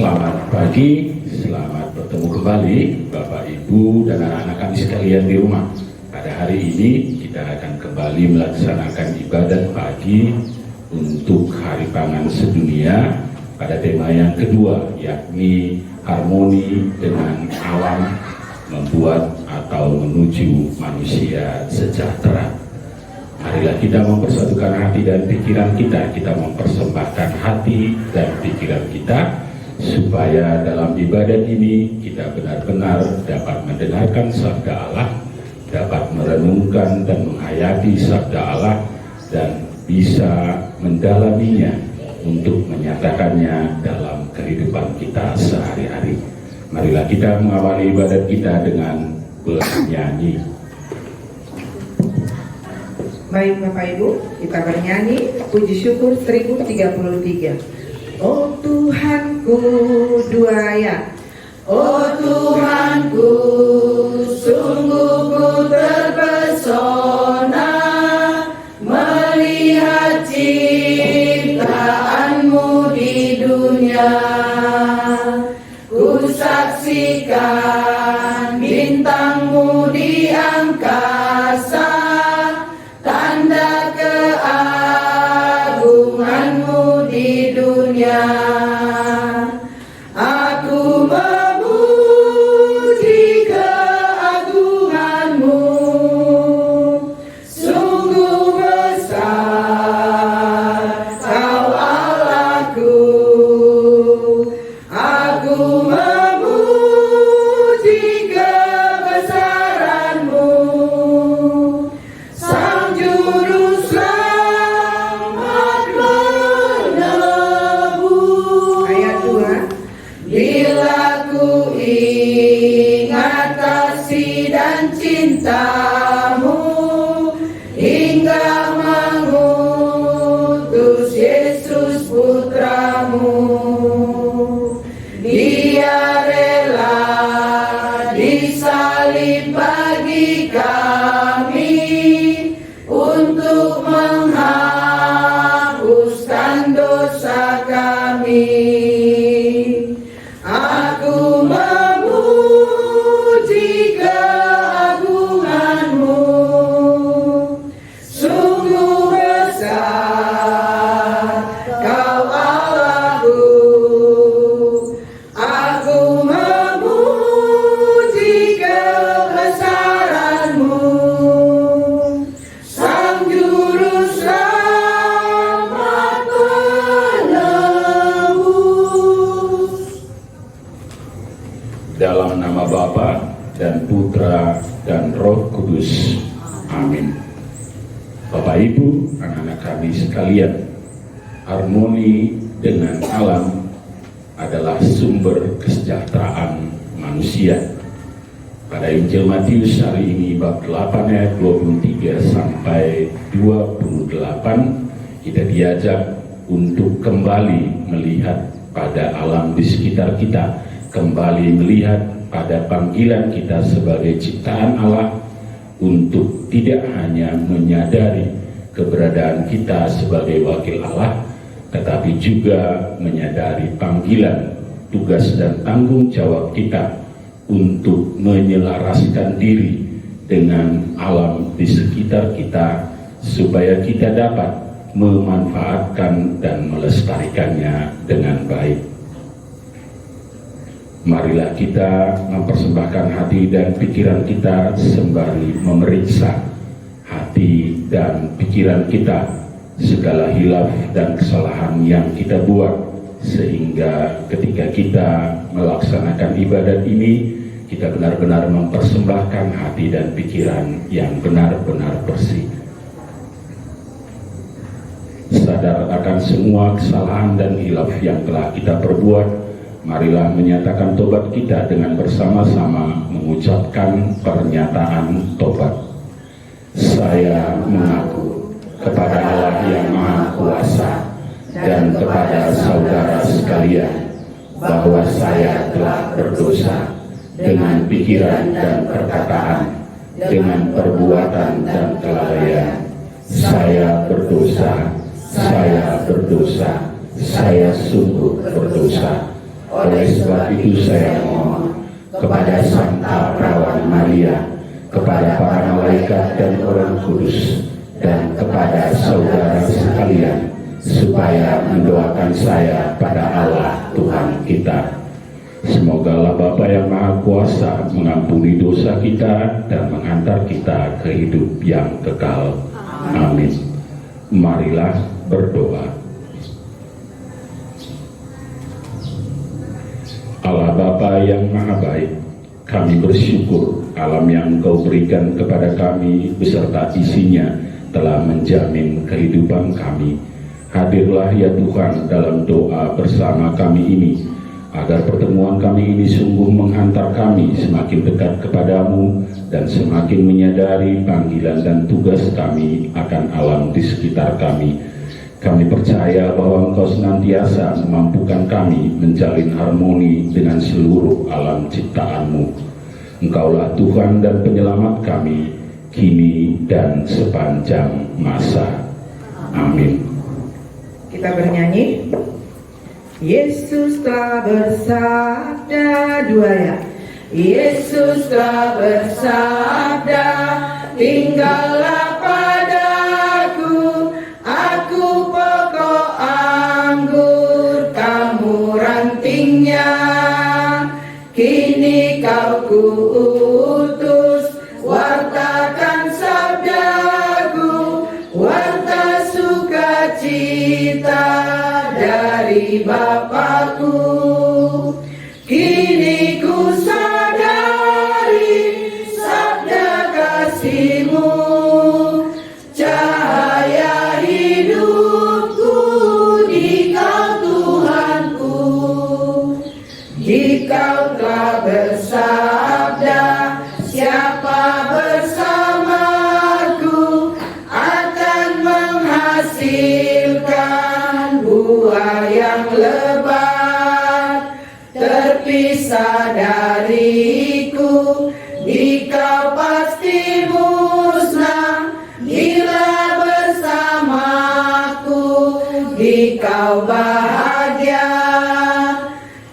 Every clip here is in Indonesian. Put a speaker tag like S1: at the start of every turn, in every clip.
S1: Selamat pagi, selamat bertemu kembali Bapak, Ibu, dan anak-anak kami sekalian di rumah. Pada hari ini kita akan kembali melaksanakan ibadat pagi untuk Hari Pangan Sedunia pada tema yang kedua, yakni harmoni dengan alam, membuat atau menuju manusia sejahtera. Marilah kita mempersatukan hati dan pikiran kita mempersembahkan hati dan pikiran kita, supaya dalam ibadat ini kita benar-benar dapat mendengarkan sabda Allah, dapat merenungkan dan menghayati sabda Allah, dan bisa mendalaminya untuk menyatakannya dalam kehidupan kita sehari-hari. Marilah kita mengawali ibadat kita dengan bernyanyi.
S2: Baik Bapak Ibu, kita bernyanyi puji syukur 1033. Oh Tuhanku, dua ayat.
S3: Oh Tuhanku, sungguh ku terpesona melihat ciptaanmu di dunia. Ku saksikan bintangmu di angkasa, tanda keagunganmu di dunia. Aku memuji keagunganmu, sungguh besar Kau Allahku. Aku memuji kebesaranmu, Sang Juru Selamat menebus.
S2: Ayat 2.
S3: Bila ku ingat kasih dan cintamu, hingga mengutus Yesus putramu. Dia rela disalib bagi kami untuk menghapuskan dosa kami. Aku memuji keagunganmu, sungguh besar Kau Allahku. Aku memuji kebesaranmu, Sang Juru Selamat menebus.
S1: Dalam nama Bapa dan Putra dan Roh Kudus. Amin. Bapak, Ibu, anak-anak kami sekalian, harmoni dengan alam adalah sumber kesejahteraan manusia. Pada Injil Matius hari ini bab 8 ayat 23 sampai 28, kita diajak untuk kembali melihat pada alam di sekitar kita, kembali melihat pada panggilan kita sebagai ciptaan Allah untuk tidak hanya menyadari keberadaan kita sebagai wakil Allah, tetapi juga menyadari panggilan, tugas dan tanggung jawab kita untuk menyelaraskan diri dengan alam di sekitar kita, supaya kita dapat memanfaatkan dan melestarikannya dengan baik. Marilah kita mempersembahkan hati dan pikiran kita sembari memeriksa hati dan pikiran kita, segala hilaf dan kesalahan yang kita buat, sehingga ketika kita melaksanakan ibadat ini, kita benar-benar mempersembahkan hati dan pikiran yang benar-benar bersih. Sadar akan semua kesalahan dan hilaf yang telah kita perbuat, marilah menyatakan tobat kita dengan bersama-sama mengucapkan pernyataan tobat. Saya mengaku kepada Allah yang Maha Kuasa dan kepada saudara sekalian bahwa saya telah berdosa dengan pikiran dan perkataan, dengan perbuatan dan kelalaian. Saya berdosa, saya berdosa, saya sungguh berdosa. Oleh sebab itu saya mohon kepada Santa Perawan Maria, kepada para malaikat dan orang kudus, dan kepada saudara sekalian, supaya mendoakan saya pada Allah Tuhan kita. Semoga Allah Bapa yang Maha Kuasa mengampuni dosa kita dan menghantar kita ke hidup yang kekal. Amin. Marilah berdoa. Allah Bapa yang Maha Baik, kami bersyukur alam yang Engkau berikan kepada kami beserta isinya telah menjamin kehidupan kami. Hadirlah ya Tuhan dalam doa bersama kami ini, agar pertemuan kami ini sungguh menghantar kami semakin dekat kepadamu dan semakin menyadari panggilan dan tugas kami akan alam di sekitar kami. Kami percaya bahwa Engkau senantiasa memampukan kami menjalin harmoni dengan seluruh alam ciptaan-Mu. Engkaulah Tuhan dan penyelamat kami, kini dan sepanjang masa. Amin.
S2: Kita bernyanyi. Yesus telah bersabda, dua ya.
S3: Yesus telah bersabda, tinggallah padaku, aku pokok anggur, kamu rantingnya. Kini kau kuutus, wartakan sabdaku, warta sukacita dari Bapakku. Kini ku sadari sabda kasih-Mu, cahaya hidupku di Kau Tuhanku. Dikau telah bersabda, siapa bersamaku akan menghasilkan buah yang lebat. Terpisah dariku, dikau pasti musnah. Bila bersamaku, dikau bahagia.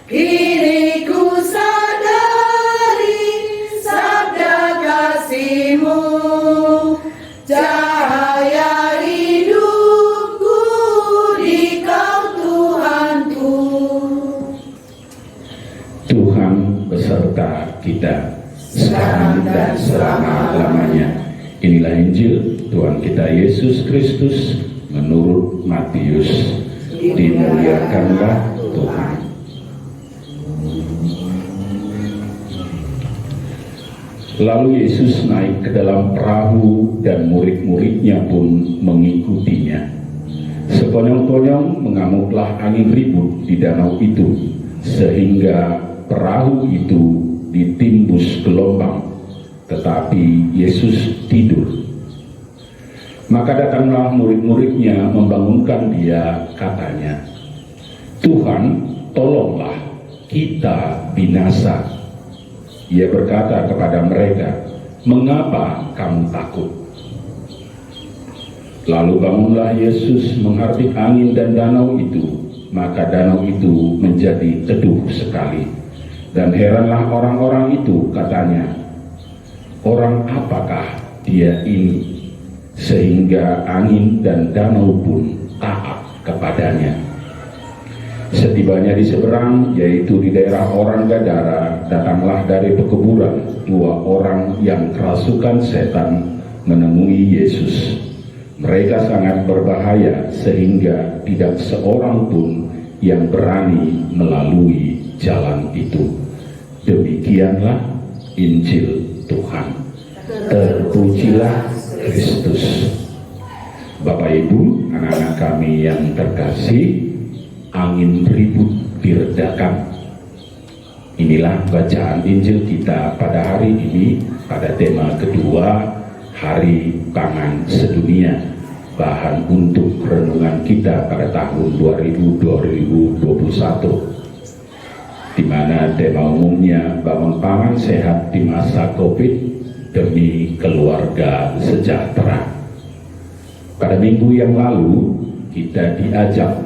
S3: Kini ku sadari sabda kasih-Mu, cahaya hidupku di Kau Tuhanku.
S1: Tuhan beserta kita sekarang dan selama-lamanya. Inilah Injil Tuhan kita Yesus Kristus menurut Matius. Dimuliakanlah Tuhan. Lalu Yesus naik ke dalam perahu dan murid-muridnya pun mengikutinya. Sekonyong-konyong mengamuklah angin ribut di danau itu, sehingga perahu itu ditimbus gelombang, tetapi Yesus tidur. Maka datanglah murid-muridnya membangunkan dia, katanya, "Tuhan, tolonglah, kita binasa." Ia berkata kepada mereka, "Mengapa kamu takut?" Lalu bangunlah Yesus menghardik angin dan danau itu, maka danau itu menjadi teduh sekali. Dan heranlah orang-orang itu, katanya, "Orang apakah dia ini, sehingga angin dan danau pun taat kepadanya?" Setibanya di seberang, yaitu di daerah orang Gadara, datanglah dari pekuburan dua orang yang kerasukan setan menemui Yesus. Mereka sangat berbahaya sehingga tidak seorang pun yang berani melalui jalan itu. Demikianlah Injil Tuhan. Terpujilah Kristus. Bapak Ibu, anak-anak kami yang terkasih, angin ribut diredakan. Inilah bacaan Injil kita pada hari ini, pada tema kedua, Hari Pangan Sedunia. Bahan untuk renungan kita pada tahun 2021, di mana tema umumnya bangun pangan sehat di masa COVID demi keluarga sejahtera. Pada minggu yang lalu kita diajak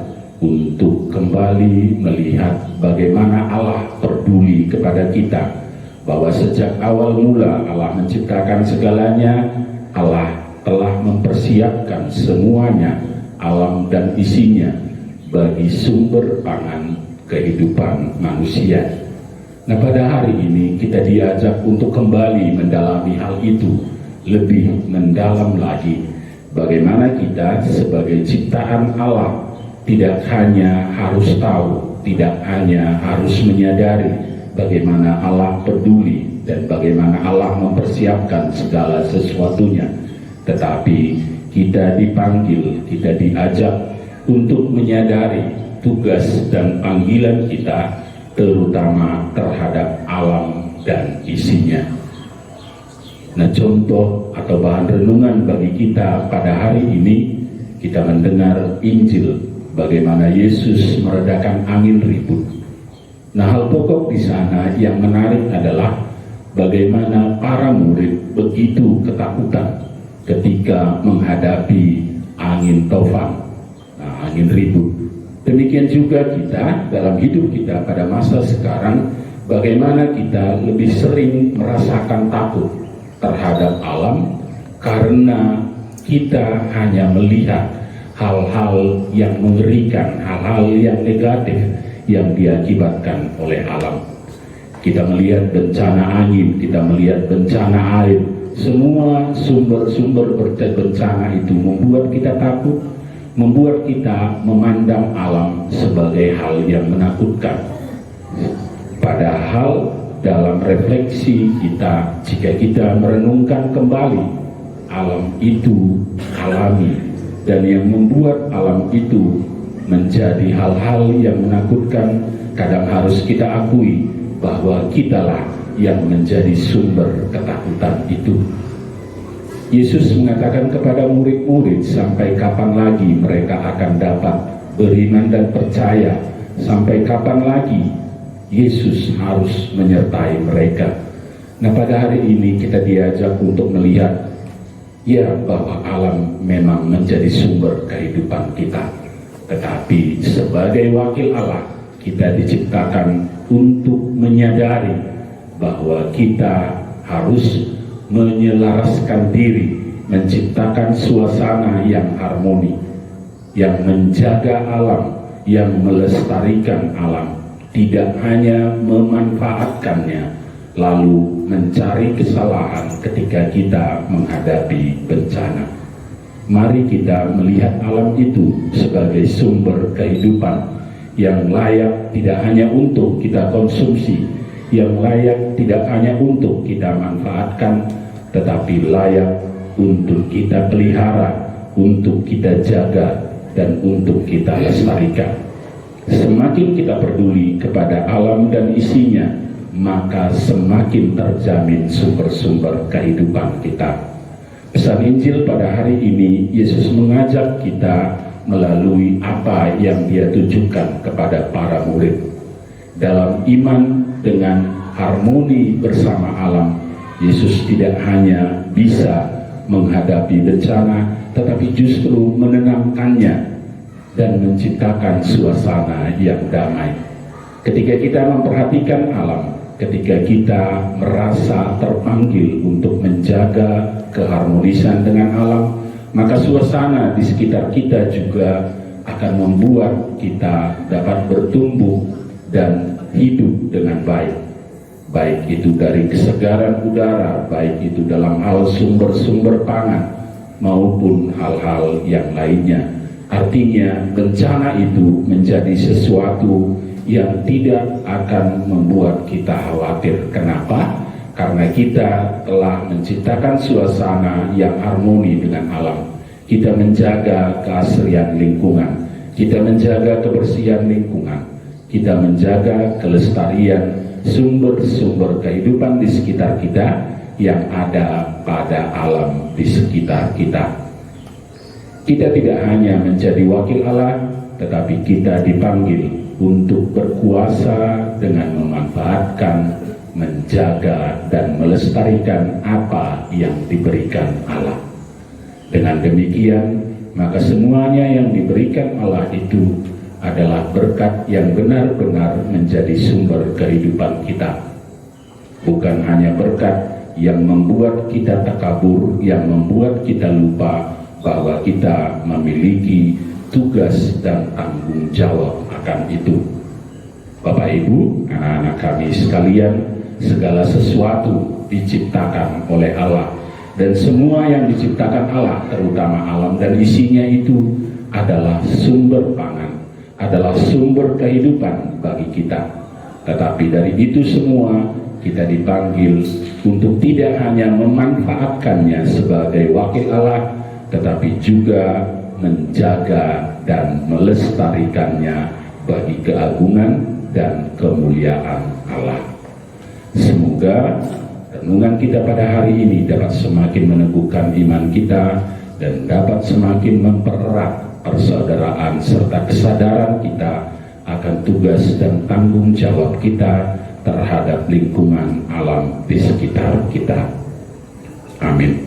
S1: untuk kembali melihat bagaimana Allah peduli kepada kita, bahwa sejak awal mula Allah menciptakan segalanya, Allah telah mempersiapkan semuanya, alam dan isinya, bagi sumber pangan kehidupan manusia. Nah, pada hari ini kita diajak untuk kembali mendalami hal itu lebih mendalam lagi. Bagaimana kita sebagai ciptaan Allah tidak hanya harus tahu, tidak hanya harus menyadari bagaimana Allah peduli dan bagaimana Allah mempersiapkan segala sesuatunya, tetapi kita dipanggil, kita diajak untuk menyadari tugas dan panggilan kita, terutama terhadap alam dan isinya. Nah, contoh atau bahan renungan bagi kita pada hari ini, kita mendengar Injil bagaimana Yesus meredakan angin ribut. Nah, hal pokok di sana yang menarik adalah bagaimana para murid begitu ketakutan ketika menghadapi angin tofan, angin ribut. Demikian juga kita dalam hidup kita pada masa sekarang, bagaimana kita lebih sering merasakan takut terhadap alam karena kita hanya melihat hal-hal yang mengerikan, hal-hal yang negatif yang diakibatkan oleh alam. Kita melihat bencana angin, kita melihat bencana air, semua sumber-sumber bencana itu membuat kita takut, membuat kita memandang alam sebagai hal yang menakutkan. Padahal dalam refleksi kita, jika kita merenungkan kembali, alam itu alami, dan yang membuat alam itu menjadi hal-hal yang menakutkan, kadang harus kita akui bahwa kitalah yang menjadi sumber ketakutan itu. Yesus mengatakan kepada murid-murid, sampai kapan lagi mereka akan dapat beriman dan percaya? Sampai kapan lagi Yesus harus menyertai mereka? Nah, pada hari ini kita diajak untuk melihat, ya, bahwa alam memang menjadi sumber kehidupan kita. Tetapi sebagai wakil Allah, kita diciptakan untuk menyadari bahwa kita harus menyelaraskan diri, menciptakan suasana yang harmoni, yang menjaga alam, yang melestarikan alam, tidak hanya memanfaatkannya lalu mencari kesalahan ketika kita menghadapi bencana. Mari kita melihat alam itu sebagai sumber kehidupan yang layak tidak hanya untuk kita konsumsi, yang layak tidak hanya untuk kita manfaatkan, tetapi layak untuk kita pelihara, untuk kita jaga, dan untuk kita lestarikan. Semakin kita peduli kepada alam dan isinya, maka semakin terjamin sumber-sumber kehidupan kita. Pesan Injil pada hari ini, Yesus mengajak kita melalui apa yang Dia tunjukkan kepada para murid. Dalam iman dengan harmoni bersama alam, Yesus tidak hanya bisa menghadapi bencana, tetapi justru menenangkannya dan menciptakan suasana yang damai. Ketika kita memperhatikan alam, ketika kita merasa terpanggil untuk menjaga keharmonisan dengan alam, maka suasana di sekitar kita juga akan membuat kita dapat bertumbuh dan hidup dengan baik. Baik itu dari kesegaran udara, baik itu dalam hal sumber-sumber pangan, maupun hal-hal yang lainnya. Artinya bencana itu menjadi sesuatu yang tidak akan membuat kita khawatir. Kenapa? Karena kita telah menciptakan suasana yang harmoni dengan alam. Kita menjaga keasrian lingkungan, kita menjaga kebersihan lingkungan, kita menjaga kelestarian sumber-sumber kehidupan di sekitar kita yang ada pada alam di sekitar kita. Kita tidak hanya menjadi wakil Allah, tetapi kita dipanggil untuk berkuasa dengan memanfaatkan, menjaga, dan melestarikan apa yang diberikan Allah. Dengan demikian, maka semuanya yang diberikan Allah itu adalah berkat yang benar-benar menjadi sumber kehidupan kita. Bukan hanya berkat yang membuat kita takabur, yang membuat kita lupa bahwa kita memiliki tugas dan tanggung jawab akan itu. Bapak Ibu, anak-anak kami sekalian, segala sesuatu diciptakan oleh Allah, dan semua yang diciptakan Allah, terutama alam dan isinya itu, adalah sumber pangan, adalah sumber kehidupan bagi kita. Tetapi dari itu semua kita dipanggil untuk tidak hanya memanfaatkannya sebagai wakil Allah, tetapi juga menjaga dan melestarikannya bagi keagungan dan kemuliaan Allah. Semoga renungan kita pada hari ini dapat semakin meneguhkan iman kita dan dapat semakin mempererat persaudaraan serta kesadaran kita akan tugas dan tanggung jawab kita terhadap lingkungan alam di sekitar kita. Amin.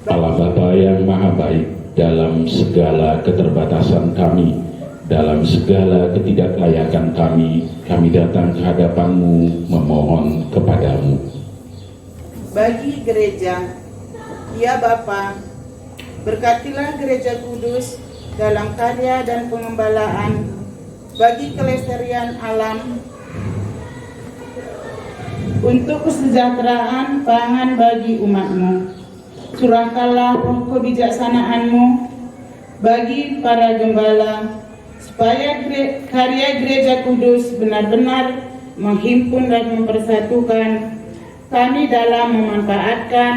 S1: Allah Bapa yang Maha Baik, dalam segala keterbatasan kami, dalam segala ketidaklayakan kami datang ke hadapan-Mu memohon kepadamu.
S3: Bagi gereja, ya Bapa, berkatilah gereja kudus dalam karya dan pengembalaan bagi kelestarian alam, untuk kesejahteraan pangan bagi umat-Mu. Curahkanlah roh kebijaksanaan-Mu bagi para gembala, supaya karya gereja kudus benar-benar menghimpun dan mempersatukan kami dalam memanfaatkan,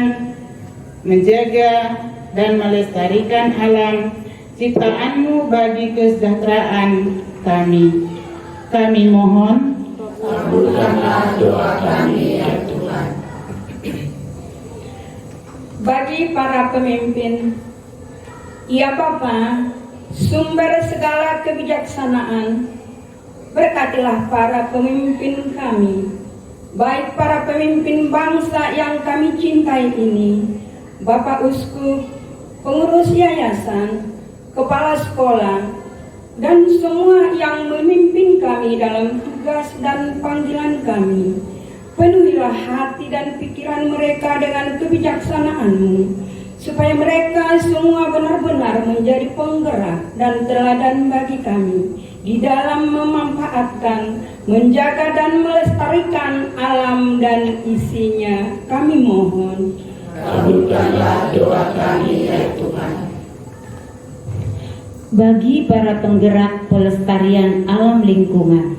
S3: menjaga, dan melestarikan alam ciptaan-Mu bagi kesejahteraan kami. Kami mohon, kabulkanlah doa kami ya Tuhan.
S4: Bagi para pemimpin, ya Bapa, sumber segala kebijaksanaan, berkatilah para pemimpin kami, baik para pemimpin bangsa yang kami cintai ini, Bapak Uskup, pengurus yayasan, kepala sekolah, dan semua yang memimpin kami dalam tugas dan panggilan kami. Penuhilah hati dan pikiran mereka dengan kebijaksanaan-Mu, supaya mereka semua benar-benar menjadi penggerak dan teladan bagi kami di dalam memanfaatkan, menjaga dan melestarikan alam dan isinya. Kami mohon,
S3: kabulkanlah doa kami ya Tuhan.
S5: Bagi para penggerak pelestarian alam lingkungan,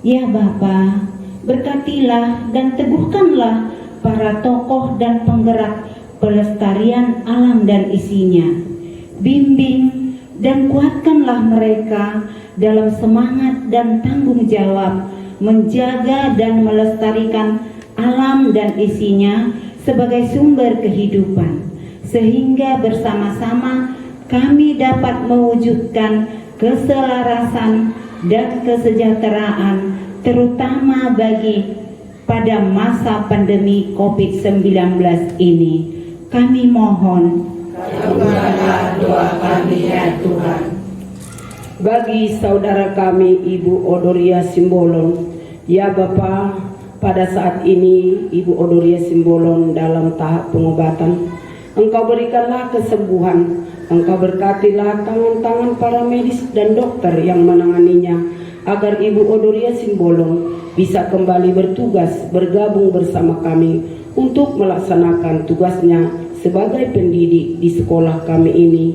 S5: ya Bapa, berkatilah dan teguhkanlah para tokoh dan penggerak pelestarian alam dan isinya. Bimbing dan kuatkanlah mereka dalam semangat dan tanggung jawab menjaga dan melestarikan alam dan isinya sebagai sumber kehidupan, sehingga bersama-sama kami dapat mewujudkan keselarasan dan kesejahteraan, terutama bagi pada masa pandemi COVID-19 ini. Kami mohon,
S3: kabulkanlah doa kami ya Tuhan.
S6: Bagi saudara kami Ibu Odoria Simbolon, ya Bapa, pada saat ini Ibu Odoria Simbolon dalam tahap pengobatan, Engkau berikanlah kesembuhan, Engkau berkatilah tangan-tangan para medis dan dokter yang menanganinya, agar Ibu Odoria Simbolon bisa kembali bertugas bergabung bersama kami untuk melaksanakan tugasnya sebagai pendidik di sekolah kami ini.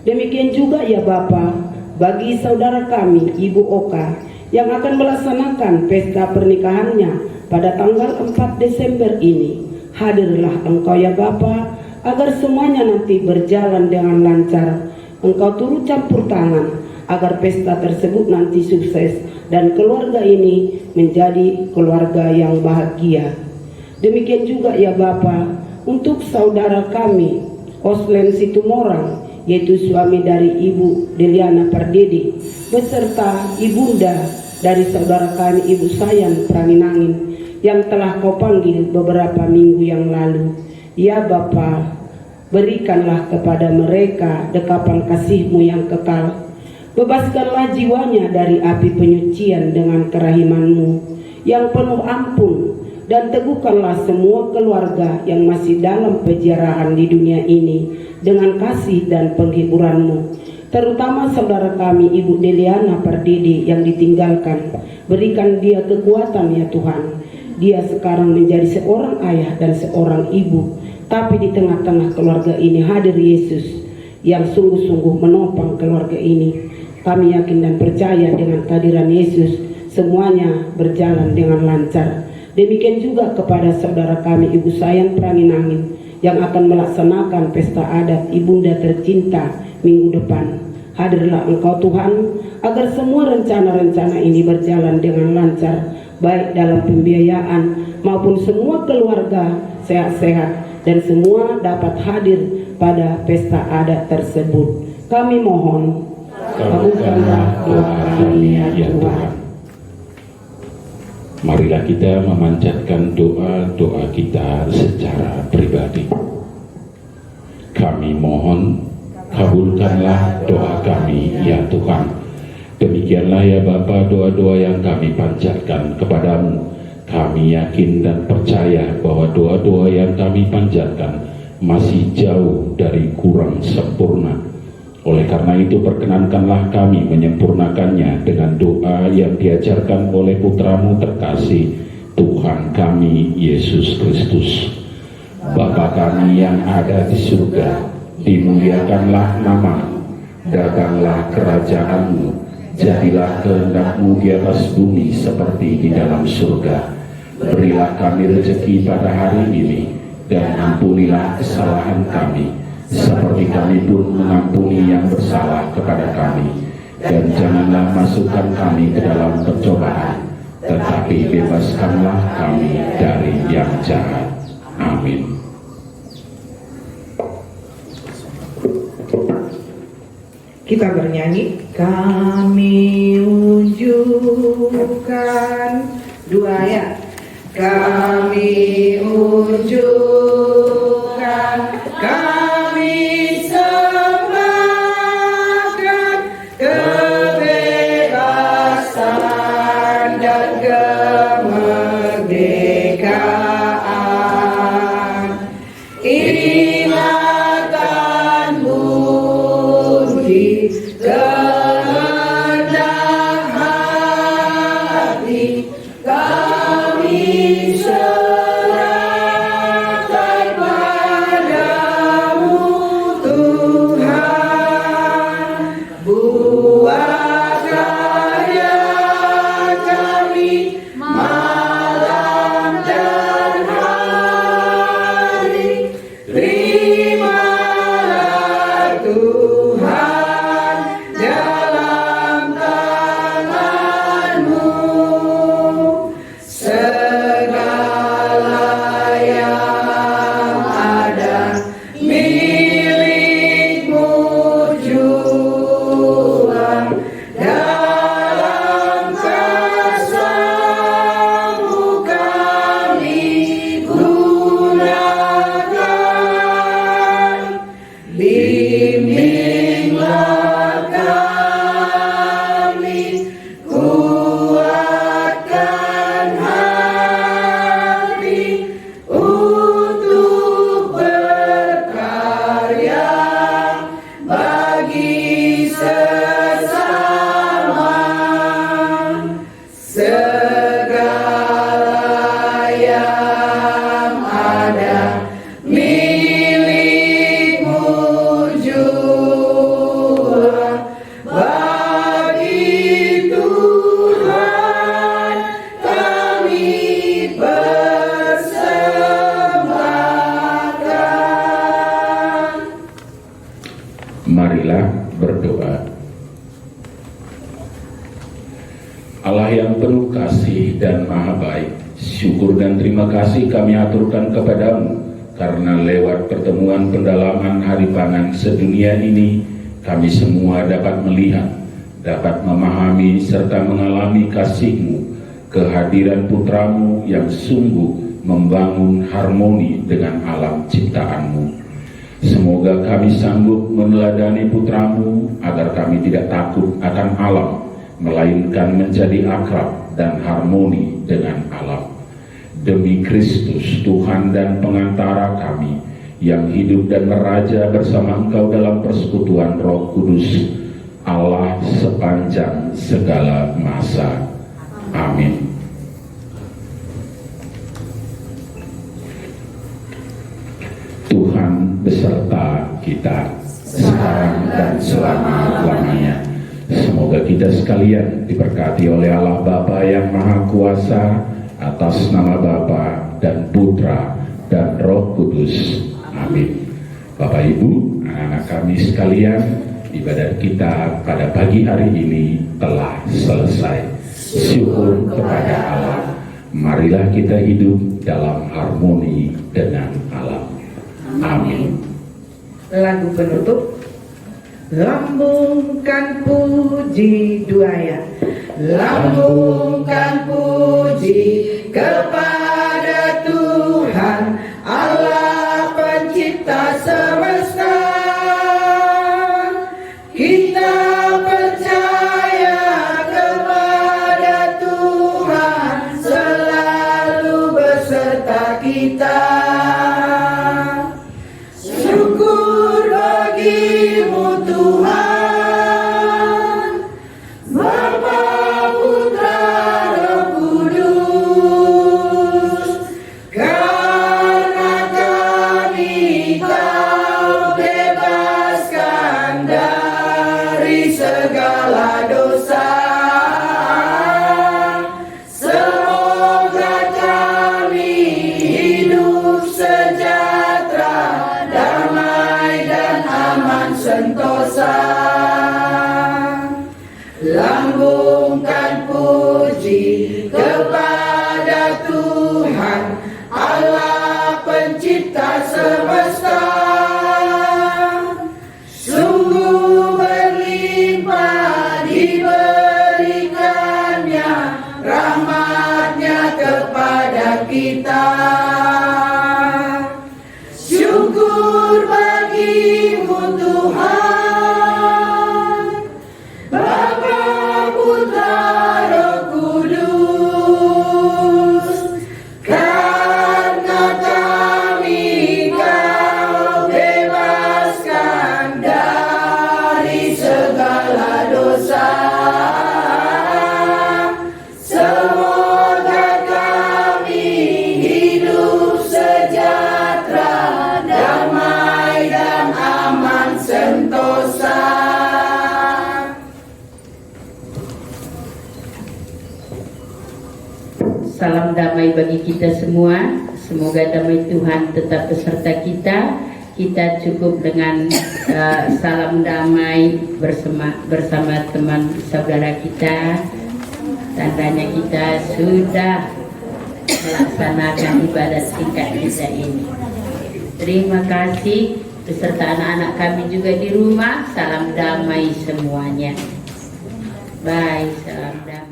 S6: Demikian juga ya Bapa, bagi saudara kami Ibu Oka yang akan melaksanakan pesta pernikahannya pada tanggal 4 Desember ini, hadirlah Engkau ya Bapa, agar semuanya nanti berjalan dengan lancar. Engkau turut campur tangan agar pesta tersebut nanti sukses dan keluarga ini menjadi keluarga yang bahagia. Demikian juga ya Bapa, untuk saudara kami Oslen Situmorang, yaitu suami dari Ibu Deliana Pardede, beserta ibunda dari saudara kami Ibu Sayan Praninangin yang telah Kau panggil beberapa minggu yang lalu. Ya Bapa, Berikanlah kepada mereka dekapan kasih-Mu yang kekal. Bebaskanlah jiwanya dari api penyucian dengan kerahiman-Mu yang penuh ampun, dan teguhkanlah semua keluarga yang masih dalam penjarahan di dunia ini dengan kasih dan penghiburan-Mu. Terutama saudara kami Ibu Deliana Pardede yang ditinggalkan. Berikan dia kekuatan ya Tuhan. Dia sekarang menjadi seorang ayah dan seorang ibu, tapi di tengah-tengah keluarga ini hadir Yesus yang sungguh-sungguh menopang keluarga ini. Kami yakin dan percaya dengan kehadiran Yesus semuanya berjalan dengan lancar. Demikian juga kepada saudara kami Ibu Sayan Pranginangin yang akan melaksanakan pesta adat Ibunda tercinta minggu depan. Hadirlah Engkau Tuhan, agar semua rencana-rencana ini berjalan dengan lancar, baik dalam pembiayaan maupun semua keluarga sehat-sehat dan semua dapat hadir pada pesta adat tersebut. Kami mohon, kabulkanlah doa kami ya Tuhan.
S1: Marilah kita memanjatkan doa-doa kita secara pribadi. Kami mohon, kabulkanlah doa kami ya Tuhan. Demikianlah ya Bapa doa-doa yang kami panjatkan kepadamu. Kami yakin dan percaya bahwa doa-doa yang kami panjatkan masih jauh dari kurang sempurna. Oleh karena itu perkenankanlah kami menyempurnakannya dengan doa yang diajarkan oleh Putramu terkasih, Tuhan kami Yesus Kristus. Bapa kami yang ada di surga, dimuliakanlah nama-Mu, datanglah kerajaan-Mu, jadilah kehendak-Mu di atas bumi seperti di dalam surga. Berilah kami rezeki pada hari ini, dan ampunilah kesalahan kami, seperti kami pun mengampuni yang bersalah kepada kami. Dan janganlah masukkan kami ke dalam percobaan, tetapi bebaskanlah kami dari yang jahat. Amin.
S2: Kita bernyanyi, kami unjukkan dua ya. Kami unjukkan, kami sembahkan kebebasan dan kemerdekaan. Ingatan budi kehendak hati, kami serahkan padamu Tuhan. Buat karya kami malam dan hari, terimalah Tuhan dalam tangan-Mu. Segala yang ada milik-Mu jua, dalam kuasa-Mu kami gunakan. Bimbinglah kami, kuatkan hati untuk berkarya bagi sesama. Segala yang ada milik-Mu jua, bagi Tuhan kami persembahkan.
S1: Marilah berdoa. Allah yang penuh kasih dan maha baik, syukur dan terima kasih kami aturkan kepadamu, karena lewat pertemuan pendalaman hari pangan sedunia ini, kami semua dapat melihat, dapat memahami serta mengalami kasih-Mu, kehadiran Putramu yang sungguh membangun harmoni dengan alam ciptaan-Mu. Semoga kami sanggup meneladani putra-Mu agar kami tidak takut akan alam, melainkan menjadi akrab dan harmoni dengan alam. Demi Kristus, Tuhan dan pengantara kami, yang hidup dan meraja bersama Engkau dalam persekutuan Roh Kudus, Allah sepanjang segala masa. Amin. Tuhan beserta kita sekarang dan selama-lamanya. Semoga kita sekalian diberkati oleh Allah Bapa yang Maha Kuasa, atas nama Bapa dan Putra dan Roh Kudus. Amin. Bapak Ibu, anak-anak kami sekalian, ibadat kita pada pagi hari ini telah selesai. Syukur kepada Allah. Marilah kita hidup dalam harmoni dengan alam. Amin.
S2: Lagu penutup, lambungkan puji duaya, lambungkan puji kepada Tuhan Allah pencipta semesta. Kita percaya kepada Tuhan selalu beserta kita. Syukur bagimu Tuhan, Bapa, Putra, Roh Kudus, karena kami Kau bebaskan dari segala dosa. Semoga kami hidup sejahtera, damai dan aman sentosa. Lambungkan puji kepada Tuhan Allah pencipta semesta. Sungguh berlimpah diberikannya rahmatnya kepada kita. Syukur bagimu Tuhan, Bapa, Putra, Roh Kudus, karena kami Kau bebaskan dari segala dosa. Semoga kami hidup sejahtera, damai dan aman sentosa.
S3: Salam damai bagi kita semua. Semoga damai Tuhan tetap beserta kita. Kita cukup dengan salam damai bersama teman saudara kita. Tandanya kita sudah melaksanakan ibadat singkat kita ini. Terima kasih beserta anak-anak kami juga di rumah. Salam damai semuanya. Bye, salam damai.